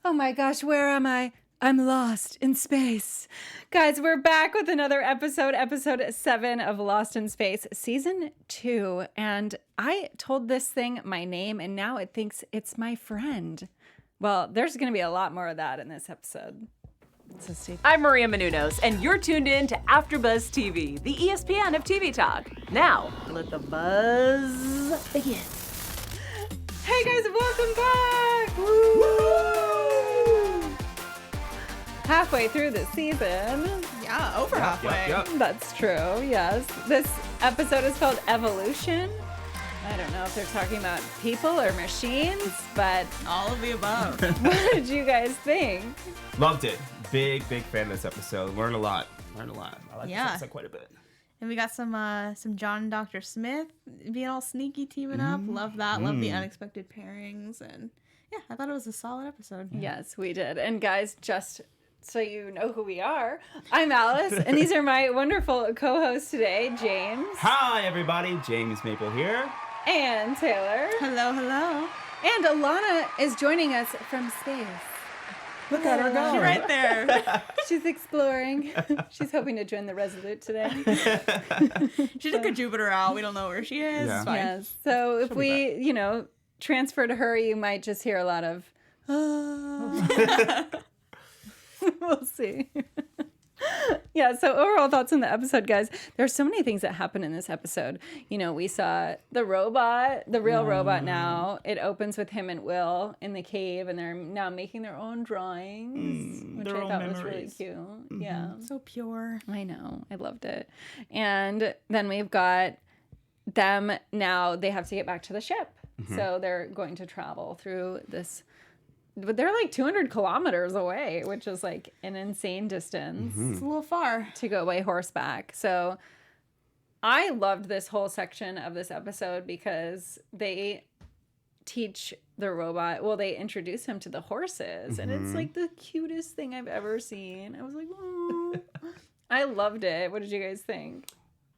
Oh my gosh, where am I? I'm lost in space. Guys, we're back with another episode 7 of Lost in Space, season 2. And I told this thing my name, and now it thinks it's my friend. Well, there's going to be a lot more of that in this episode. So I'm Maria Menounos, and you're tuned in to AfterBuzz TV, the ESPN of TV talk. Now, let the buzz begin. Hey guys, welcome back! Woo! Halfway through the season. Yeah, over halfway. Yep. That's true, yes. This episode is called Evolution. I don't know if they're talking about people or machines, but All of the above. what did you guys think? Loved it. Big fan of this episode. Learned a lot. I like this episode quite a bit. And we got some John and Dr. Smith being all sneaky, teaming up. Love that. Love the unexpected pairings. And yeah, I thought it was a solid episode. Yes, we did. And guys, just so you know who we are, I'm Alice, and these are my wonderful co-hosts today, James. Hi, everybody. James Maple here. And Taylor. Hello. And Alana is joining us from space. Look at her go. She's right there. She's exploring. She's hoping to join the Resolute today. She took a Jupiter out. We don't know where she is. Yeah. It's fine. Yes. So if we, transfer to her, you might just hear a lot of, we'll see. Yeah, so overall thoughts on the episode, guys. There's so many things that happen in this episode. We saw the robot, the real robot now. It opens with him and Will in the cave, and they're now making their own drawings, which I thought was really cute. Mm-hmm. Yeah. So pure. I know. I loved it. And then we've got them now. They have to get back to the ship. Mm-hmm. So they're going to travel through this. But they're like 200 kilometers away, which is like an insane distance. It's a little far. To go by horseback. So I loved this whole section of this episode because they teach the robot, they introduce him to the horses. And it's like the cutest thing I've ever seen. I was like, oh. I loved it. What did you guys think?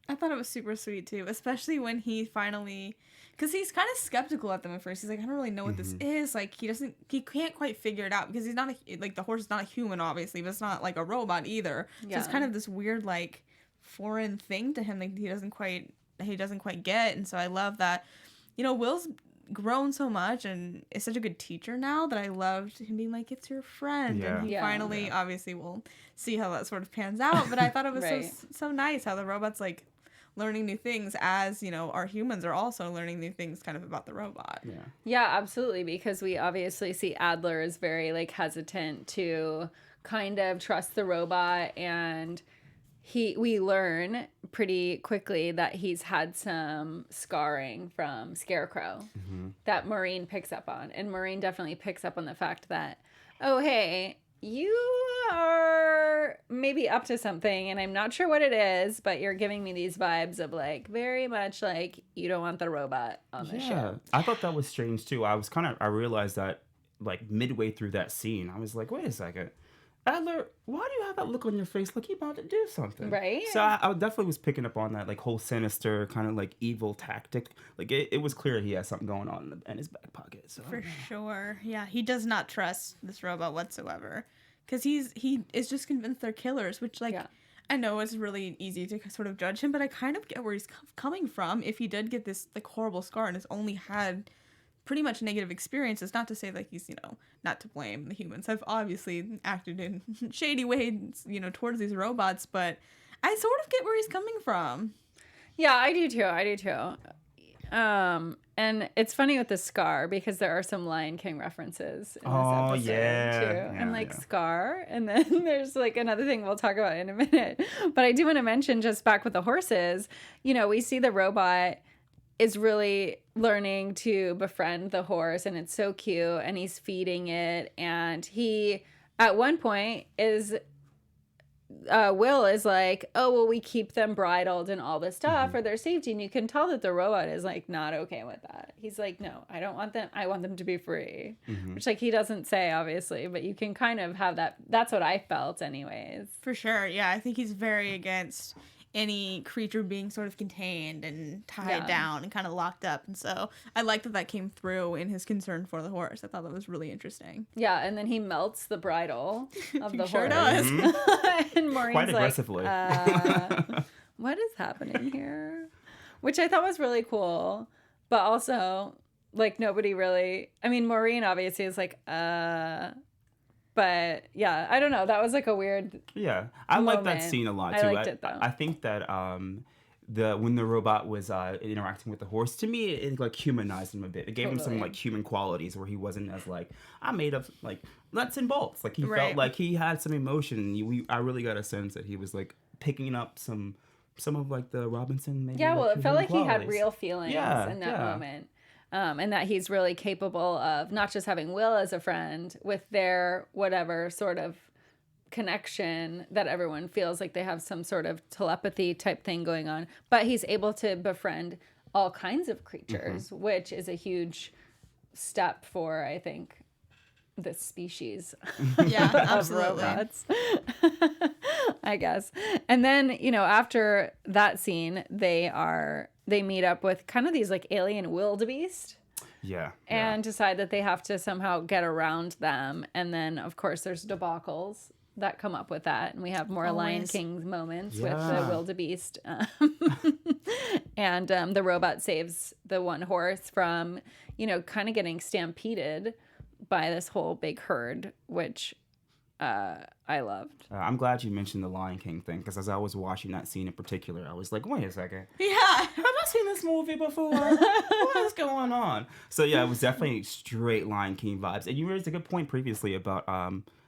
I thought it was super sweet too, especially when he finally, because he's kind of skeptical at them at first. He's like, I don't really know what this is. Like, he can't quite figure it out because he's not the horse is not a human, obviously, but it's not like a robot either. Yeah. So it's kind of this weird, like, foreign thing to him that he doesn't quite get. And so I love that, Will's grown so much and is such a good teacher now that I loved him being like, it's your friend. Yeah. And he finally, obviously, we'll see how that sort of pans out. But I thought it was Right. so nice how the robot's like learning new things as, our humans are also learning new things kind of about the robot. Yeah. Yeah, absolutely. Because we obviously see Adler is very like hesitant to kind of trust the robot, and we learn pretty quickly that he's had some scarring from Scarecrow that Maureen picks up on. And Maureen definitely picks up on the fact that, oh, hey, you are maybe up to something, and I'm not sure what it is, but you're giving me these vibes of like very much like you don't want the robot on the show. I thought that was strange too. I realized that like midway through that scene, I was like, wait a second. Adler, why do you have that look on your face like you're about to do something? Right. So I definitely was picking up on that like whole sinister kind of like evil tactic. Like it was clear he has something going on in his back pocket. So For sure. Yeah, he does not trust this robot whatsoever. Because he is just convinced they're killers, which, like, I know it's really easy to sort of judge him, but I kind of get where he's coming from if he did get this, like, horrible scar and has only had pretty much negative experiences. Not to say, like, he's, not to blame. The humans have obviously acted in shady ways, towards these robots, but I sort of get where he's coming from. Yeah, I do too. And it's funny with the scar because there are some Lion King references in this episode too. And like Scar. And then there's like another thing we'll talk about in a minute. But I do want to mention, just back with the horses, we see the robot is really learning to befriend the horse, and it's so cute, and he's feeding it, and he at one point is Will is like, oh, well, we keep them bridled and all this stuff for their safety. And you can tell that the robot is like not okay with that. He's like, no, I don't want them. I want them to be free, which like he doesn't say, obviously, but you can kind of have that. That's what I felt anyways. For sure. Yeah, I think he's very against any creature being sort of contained and tied down and kind of locked up. And so I liked that came through in his concern for the horse. I thought that was really interesting. Yeah, and then he melts the bridle of the sure horse. does. And Maureen's Quite aggressively. What is happening here? Which I thought was really cool, but also, like, nobody really... I mean, Maureen obviously is like, But yeah, I don't know. That was like a weird I like that scene a lot too. I liked it though. I think that when the robot was interacting with the horse, to me it like humanized him a bit. It gave him some like human qualities where he wasn't as like, I'm made of like nuts and bolts. Like he felt like he had some emotion. I really got a sense that he was like picking up some of like the Robinson maybe. Yeah, well, like, it felt like qualities. he had real feelings in that moment. And that he's really capable of not just having Will as a friend with their whatever sort of connection that everyone feels like they have some sort of telepathy type thing going on, but he's able to befriend all kinds of creatures, which is a huge step for, I think, this species of robots. I guess. And then, after that scene, they meet up with kind of these like alien wildebeest. And decide that they have to somehow get around them. And then, of course, there's debacles that come up with that. And we have more Lion King moments with the wildebeest. And the robot saves the one horse from, kind of getting stampeded by this whole big herd, which I loved. I'm glad you mentioned the Lion King thing, because as I was watching that scene in particular, I was like, wait a second. Yeah. Have I seen this movie before? What is going on? So yeah, it was definitely straight Lion King vibes. And you raised a good point previously about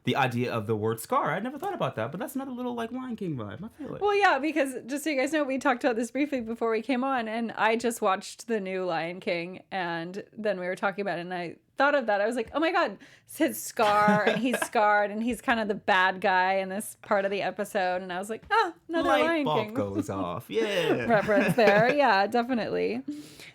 the idea of the word scar. I'd never thought about that, but that's another little like Lion King vibe. I feel it. Well, yeah, because just so you guys know, we talked about this briefly before we came on, and I just watched the new Lion King, and then we were talking about it, and I thought of that. I was like, oh my God, it's his scar, and he's scarred, and he's kind of the bad guy in this part of the episode, and I was like, another Lion King. Light bulb goes off. Yeah. Reference there. Yeah, definitely.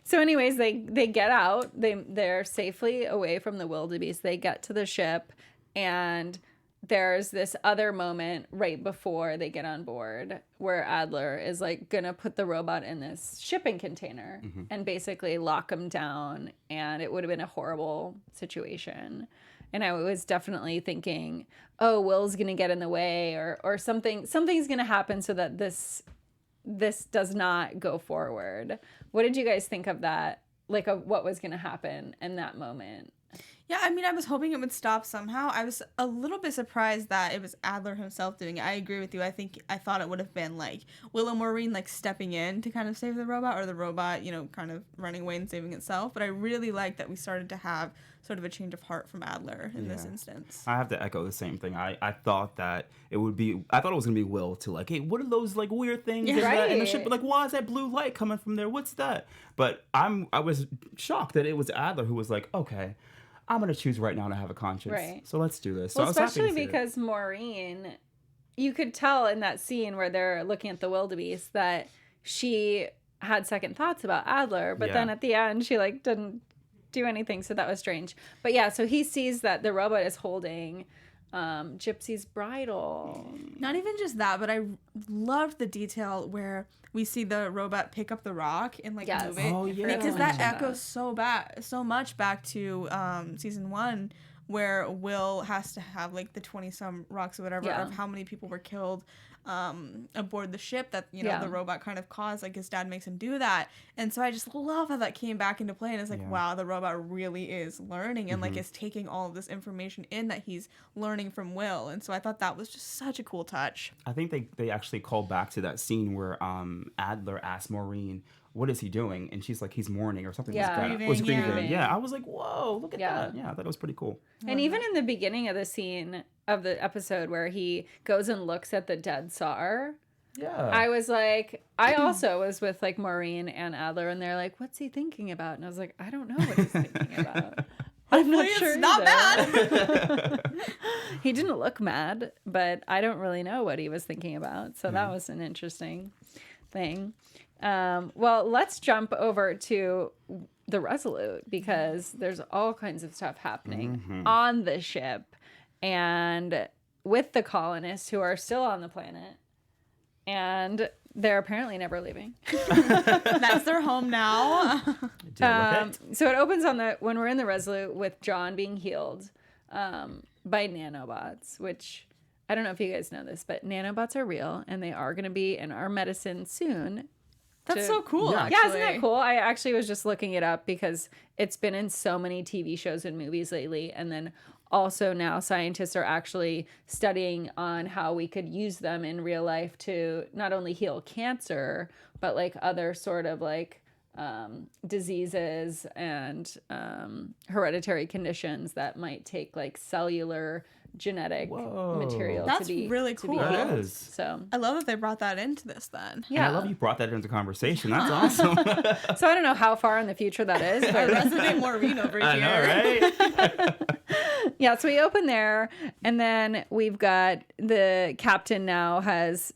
So anyways, they get out. They're safely away from the wildebeest. They get to the ship, and there's this other moment right before they get on board where Adler is like gonna put the robot in this shipping container and basically lock him down, and it would have been a horrible situation. And I was definitely thinking, oh, Will's gonna get in the way, or something's gonna happen so that this does not go forward. What did you guys think of that? Like, of what was gonna happen in that moment? Yeah, I mean, I was hoping it would stop somehow. I was a little bit surprised that it was Adler himself doing it. I agree with you. I thought it would have been like Will and Maureen like stepping in to kind of save the robot, or the robot, kind of running away and saving itself. But I really like that we started to have sort of a change of heart from Adler in this instance. I have to echo the same thing. I thought that it would be, I thought it was going to be Will to like, hey, what are those like weird things in the ship? Like, why is that blue light coming from there? What's that? But I was shocked that it was Adler who was like, okay, I'm going to choose right now to have a conscience. Right. So let's do this. So well, especially because Maureen, you could tell in that scene where they're looking at the wildebeest that she had second thoughts about Adler, but then at the end she like didn't do anything, so that was strange. But yeah, so he sees that the robot is holding Gypsy's bridle. Not even just that, but I loved the detail where we see the robot pick up the rock and like move it. Oh, yeah. Because that echoes so much back to season 1, where Will has to have like the 20-some rocks or whatever of how many people were killed aboard the ship that the robot kind of caused. Like his dad makes him do that, and so I just love how that came back into play. And it's like, wow, the robot really is learning and like is taking all of this information in that he's learning from Will. And so I thought that was just such a cool touch. I think they actually called back to that scene where Adler asked Maureen, what is he doing? And she's like, he's mourning or something. Was grieving. Yeah, I was like, whoa, look at that. Yeah, I thought it was pretty cool. And even in the beginning of the scene of the episode where he goes and looks at the dead Tsar, I was like, I also was with like Maureen and Adler, and they're like, what's he thinking about? And I was like, I don't know what he's thinking about. I'm not sure. It's not bad. He didn't look mad, but I don't really know what he was thinking about. So that was an interesting thing. Well, let's jump over to the Resolute, because there's all kinds of stuff happening on the ship and with the colonists who are still on the planet. and they're apparently never leaving. That's their home now. So it opens on when we're in the Resolute with John being healed by nanobots, which I don't know if you guys know this, but nanobots are real and they are going to be in our medicine soon. That's so cool. Yeah, isn't that cool? I actually was just looking it up because it's been in so many TV shows and movies lately. And then also now scientists are actually studying on how we could use them in real life to not only heal cancer, but like other sort of like diseases and hereditary conditions that might take like cellular genetic material. That's really cool. That is. So I love that they brought that into this then. Yeah. And I love you brought that into conversation. That's awesome. So I don't know how far in the future that is, but Resident Maureen over here. I know, right? yeah, so we open there, and then we've got the captain now has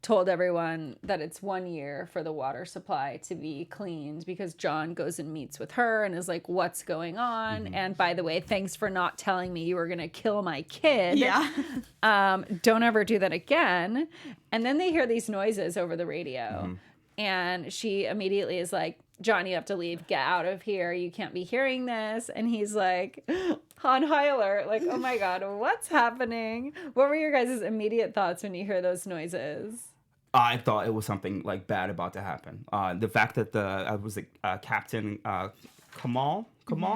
told everyone that it's 1 year for the water supply to be cleaned because John goes and meets with her and is like, what's going on? Mm-hmm. And by the way, thanks for not telling me you were going to kill my kid. Yeah. Don't ever do that again. And then they hear these noises over the radio. Mm-hmm. And she immediately is like, John, you have to leave. Get out of here. You can't be hearing this. And he's like, on high alert. Like, oh my God, what's happening? What were your guys' immediate thoughts when you hear those noises? I thought it was something like bad about to happen. The fact that Captain Kamal,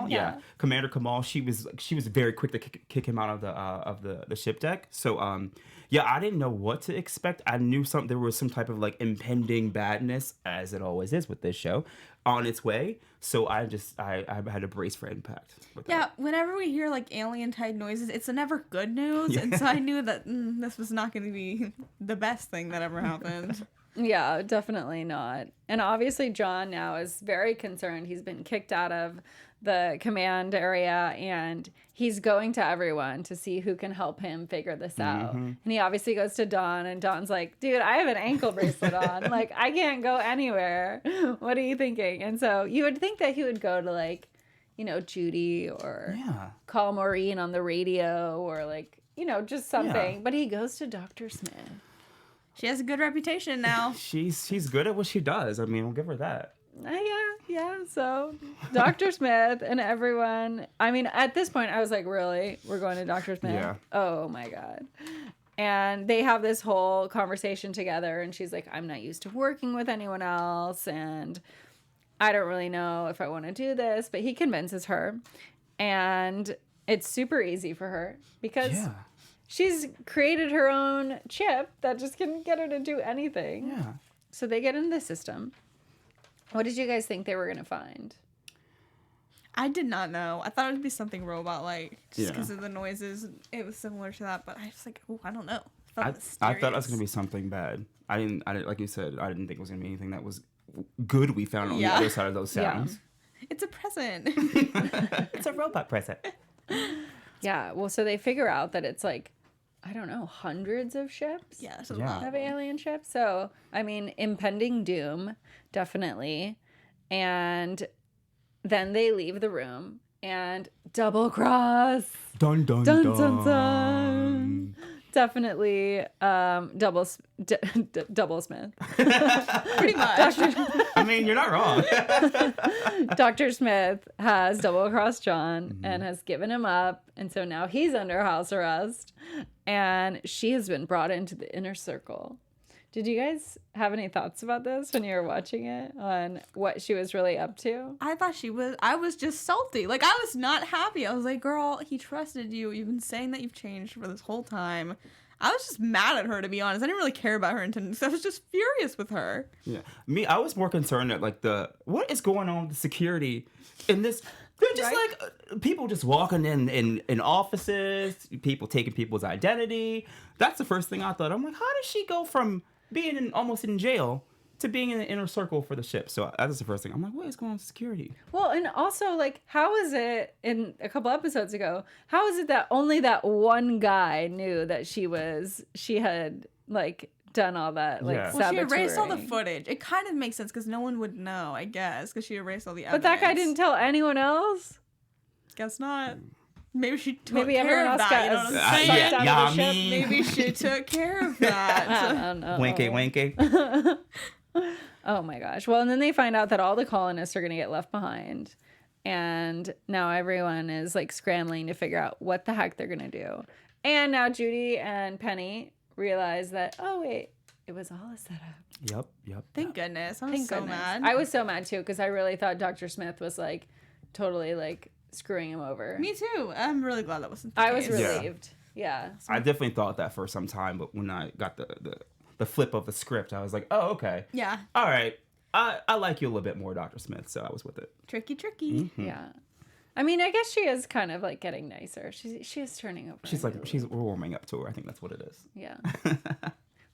yeah, Commander Kamal, she was very quick to kick him out of the ship deck. So yeah, I didn't know what to expect. I knew there was some type of like impending badness, as it always is with this show, on its way. So I had to brace for impact. Yeah, whenever we hear like alien type noises, it's never good news, and so I knew that this was not going to be the best thing that ever happened. Yeah, definitely not. And obviously John now is very concerned. He's been kicked out of the command area and he's going to everyone to see who can help him figure this out. Mm-hmm. And he obviously goes to Dawn and Dawn's like, dude, I have an ankle bracelet on. Like, I can't go anywhere. What are you thinking? And so you would think that he would go to like, you know, Judy or call Maureen on the radio or like, you know, just something. Yeah. But he goes to Dr. Smith. She has a good reputation now. She's good at what she does. I mean, we'll give her that. Yeah. So Dr. Smith and everyone. I mean, at this point, I was like, really? We're going to Dr. Smith? Yeah. Oh, my God. And they have this whole conversation together. And she's like, I'm not used to working with anyone else. And I don't really know if I want to do this. But he convinces her. And it's super easy for her because she's created her own chip that just can get her to do anything. Yeah. So they get into the system. What did you guys think they were going to find? I did not know. I thought it would be something robot-like just because of the noises. It was similar to that, but I was like, oh, I don't know. I thought it was going to be something bad. I didn't, like you said, I didn't think it was going to be anything that was good we found on the other side of those sounds. Yeah. It's a present. It's a robot present. Yeah, well, so they figure out that it's like, I don't know, hundreds of ships? Yeah, that's a lot of alien ships. So, I mean, impending doom, definitely. And then they leave the room and double cross. Dun, dun, dun, dun. dun, dun. Definitely double Smith. Pretty much. I mean, you're not wrong. Dr. Smith has double-crossed John and has given him up. And so now he's under house arrest. And she has been brought into the inner circle. Did you guys have any thoughts about this when you were watching it on what she was really up to? I was just salty. Like, I was not happy. I was like, girl, he trusted you. You've been saying that you've changed for this whole time. I was just mad at her, to be honest. I didn't really care about her intentions. I was just furious with her. Yeah. I was more concerned at, like, what is going on with the security in this... They're just like people just walking in offices, people taking people's identity. That's the first thing I thought. I'm like, how does she go from being almost in jail to being in the inner circle for the ship? So that's the first thing. I'm like, what is going on with security? Well, and also, like, how is it, in a couple episodes ago, how is it that only that one guy knew that she had, like, done all that, like, Well, she erased all the footage. It kind of makes sense because no one would know, I guess, because she erased all the evidence. But that guy didn't tell anyone else? Guess not. Maybe she took care of that. You know what I'm saying? Maybe she took care of that. I don't know. Winky. Oh my gosh. Well, and then they find out that all the colonists are going to get left behind. And now everyone is like scrambling to figure out what the heck they're going to do. And now Judy and Penny realize that, oh, wait, it was all a setup. Yep. Thank goodness. I was so mad. I was so mad too because I really thought Dr. Smith was like totally like screwing him over. Me too. I'm really glad that wasn't the I case. was relieved. Yeah. I definitely thought that for some time, but when I got the flip of the script, I was like, oh, okay. Yeah. All right. I like you a little bit more, Dr. Smith, so I was with it. Tricky. Mm-hmm. Yeah. I mean, I guess she is kind of like getting nicer. She is turning over. She's warming up to her. I think that's what it is. Yeah.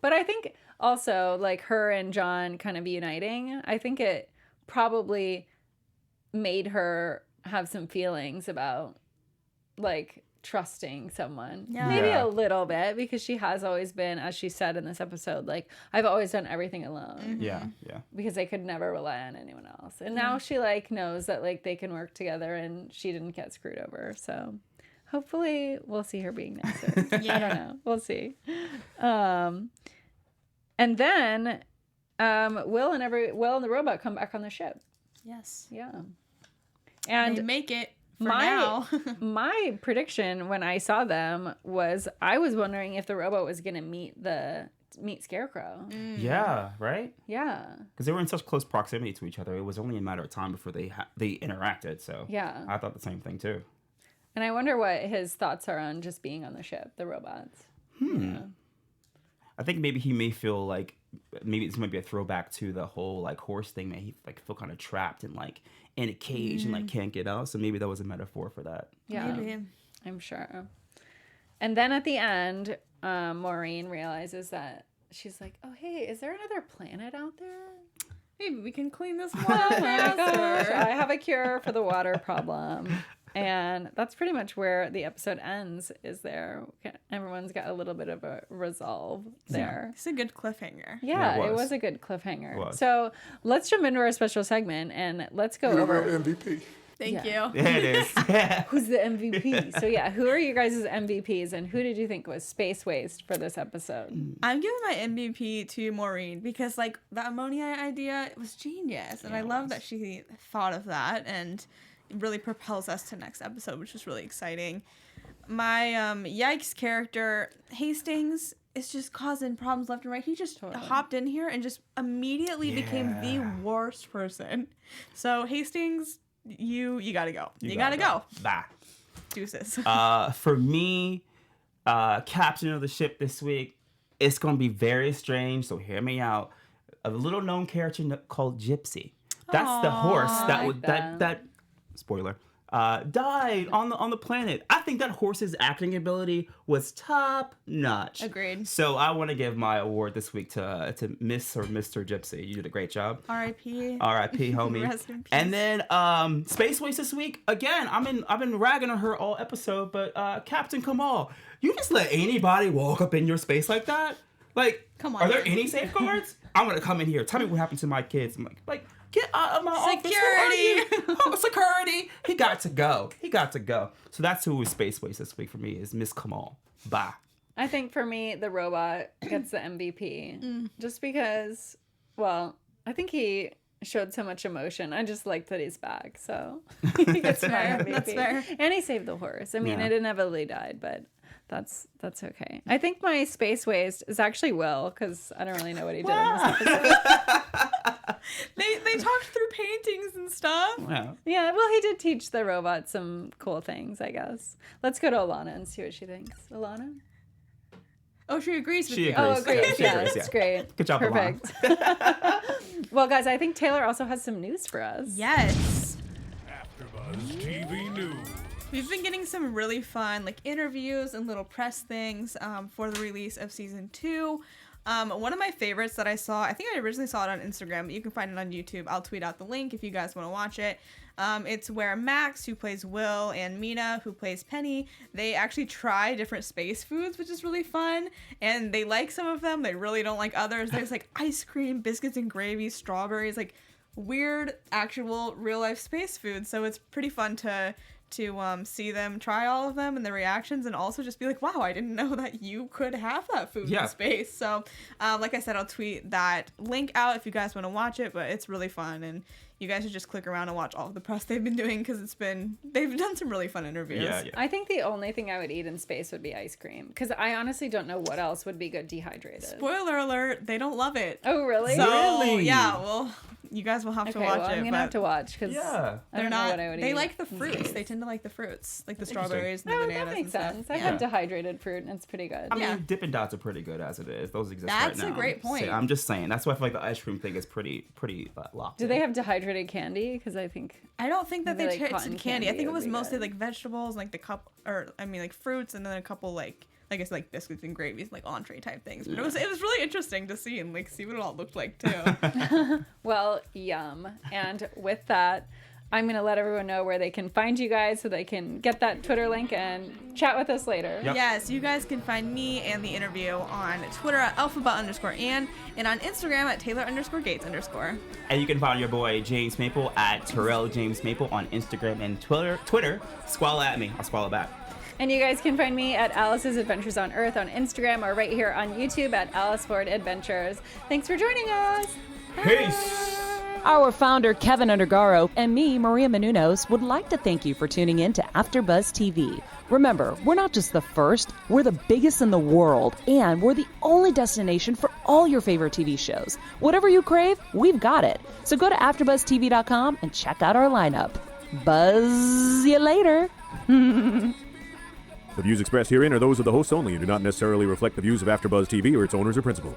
But I think also like her and John kind of uniting, I think it probably made her have some feelings about like trusting someone. Yeah. Maybe a little bit because she has always been, as she said in this episode, like I've always done everything alone. Mm-hmm. Yeah. Because I could never rely on anyone else. And now she like knows that like they can work together and she didn't get screwed over. So hopefully we'll see her being nicer. I don't know. We'll see. And then Will and the robot come back on the ship. Yes. Yeah. And they make it for now. My prediction when I saw them was I was wondering if the robot was going to meet Scarecrow. Yeah, right? Yeah. Because they were in such close proximity to each other. It was only a matter of time before they interacted. So yeah, I thought the same thing too. And I wonder what his thoughts are on just being on the ship, the robots. Yeah. I think maybe he may feel like maybe this might be a throwback to the whole like horse thing. Maybe he like feel kind of trapped and like in a cage and like can't get out. So maybe that was a metaphor for that. Yeah, maybe. I'm sure. And then at the end, Maureen realizes that she's like, "Oh hey, is there another planet out there? Maybe we can clean this Oh water my gosh, faster." I have a cure for the water problem." And that's pretty much where the episode ends. Everyone's got a little bit of a resolve there. It's a good cliffhanger. Yeah, it was a good cliffhanger. So let's jump into our special segment and let's go over MVP. Thank you. Yeah, it is. Who's the MVP? So yeah, who are you guys' MVPs and who did you think was space waste for this episode? I'm giving my MVP to Maureen because like the ammonia idea was genius, and I love that she thought of that and really propels us to next episode, which is really exciting. My yikes character, Hastings, is just causing problems left and right. He just hopped in here and just immediately became the worst person. So Hastings, you gotta go. You gotta go. Bye. Deuces. For me, captain of the ship this week, it's gonna be very strange. So hear me out. A little known character called Gypsy. That's the horse that spoiler, died on the planet. I think that horse's acting ability was top notch. Agreed. So I want to give my award this week to Miss or Mr. Gypsy. You did a great job. R.I.P. R.I.P. homie. Rest in peace. And then Space Waste this week again. I've been ragging on her all episode, but Captain Kamal, you just let anybody walk up in your space like that? Like, come on. Are there any safeguards? I'm gonna come in here. Tell me what happened to my kids. I'm like. Get out of my office. Security. Oh, security. He got to go. So that's who was space waste this week for me is Miss Kamal. Bye. I think for me, the robot gets the MVP. Just because, well, I think he showed so much emotion. I just liked that he's back. So he gets my MVP. That's fair. And he saved the horse. I mean, it inevitably died, but that's okay. I think my space waste is actually Will, because I don't really know what he did in this episode. They talked through paintings and stuff. Yeah, well, he did teach the robot some cool things, I guess. Let's go to Alana and see what she thinks. Alana? Oh, she agrees with She you. agrees. Oh, great. She agrees, That's great. Good job, Perfect. Well, guys, I think Taylor also has some news for us. Yes. AfterBuzz TV News. We've been getting some really fun interviews and little press things for the release of season 2. One of my favorites that I saw, I think I originally saw it on Instagram, but you can find it on YouTube. I'll tweet out the link if you guys want to watch it. It's where Max, who plays Will, and Mina, who plays Penny, they actually try different space foods, which is really fun. And they like some of them. They really don't like others. There's ice cream, biscuits and gravy, strawberries, weird, actual, real-life space food. So it's pretty fun to to see them try all of them and the reactions, and also just be like, wow, I didn't know that you could have that food in space. So like I said, I'll tweet that link out if you guys want to watch it, but it's really fun, and you guys should just click around and watch all of the press they've been doing, because they've done some really fun interviews. Yeah. I think the only thing I would eat in space would be ice cream, because I honestly don't know what else would be good dehydrated. Spoiler alert, they don't love it. Oh, really? So, really? yeah, well, you guys will have to watch it. I'm going to have to watch, because I don't know what I would eat. They like the fruits. They tend to like the fruits, like the strawberries and the bananas. That makes sense. Stuff. I've had dehydrated fruit, and it's pretty good. I mean, Dippin' Dots are pretty good as it is. Those exist right now. That's a great point. So, I'm just saying. That's why I feel like the ice cream thing is pretty locked Do in. they have dehydrated candy? Because I don't think that they like tasted candy. I think it was mostly good. like vegetables, like like fruits, and then a couple like I guess like biscuits and gravies, like entree type things. But it was really interesting to see and like see what it all looked like too. Well, yum. And with that, I'm going to let everyone know where they can find you guys so they can get that Twitter link and chat with us later. Yep. Yes, you guys can find me and the interview on Twitter at alphabet_Ann and on Instagram at Taylor_Gates_. And you can find your boy James Maple at Terrell James Maple on Instagram and Twitter. Squall at me. I'll squall it back. And you guys can find me at Alice's Adventures on Earth on Instagram or right here on YouTube at Alice Ford Adventures. Thanks for joining us. Peace. Our founder, Kevin Undergaro, and me, Maria Menounos, would like to thank you for tuning in to AfterBuzz TV. Remember, we're not just the first, we're the biggest in the world, and we're the only destination for all your favorite TV shows. Whatever you crave, we've got it. So go to AfterBuzzTV.com and check out our lineup. Buzz you later. The views expressed herein are those of the hosts only and do not necessarily reflect the views of AfterBuzz TV or its owners or principals.